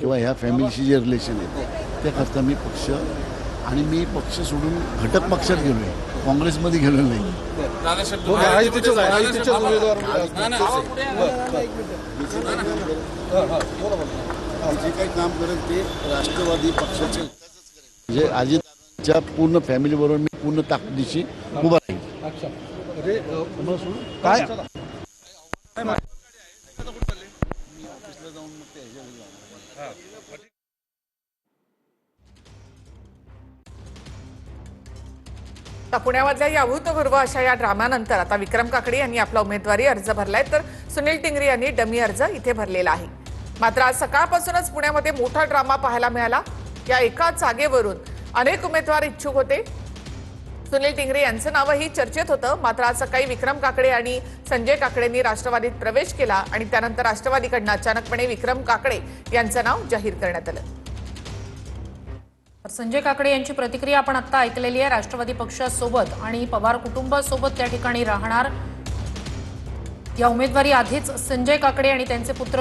किंवा ह्या फॅमिलीशी जे रिलेशन आहे त्याकरता मी पक्ष आणि मी पक्ष सोडून घटक पक्षात गेलो आहे, काँग्रेसमध्ये गेलो नाही. जे काही काम करेल ते राष्ट्रवादी पक्षाचे म्हणजे अजितच्या पूर्ण फॅमिलीबरोबर मी पूर्ण ताकदीशी उभा राहील. काय पुण्यामधल्या या अभूतपूर्व अशा या ड्राम्यानंतर आता विक्रम काकडी यांनी आपला उमेदवारी अर्ज भरलाय, तर सुनील टिंगरे यांनी डमी अर्ज इथे भरलेला आहे. मात्र आज सकाळपासूनच पुण्यामध्ये मोठा ड्रामा पाहायला मिळाला. या एकाच जागेवरून अनेक उमेदवार इच्छुक होते. सुनील टिंगरे यांचं नावही चर्चेत होतं. मात्र आज सकाळी विक्रम काकडे आणि संजय काकडेंनी राष्ट्रवादीत प्रवेश केला आणि त्यानंतर राष्ट्रवादीकडून अचानकपणे विक्रम काकडे यांचं नाव जाहीर करण्यात आलं. संजय काकडे यांची प्रतिक्रिया आपण आता ऐकलेली आहे. राष्ट्रवादी पक्षासोबत आणि पवार कुटुंबासोबत त्या ठिकाणी राहणार. या उमेदवारी आधीच संजय काकडे आणि त्यांचे पुत्र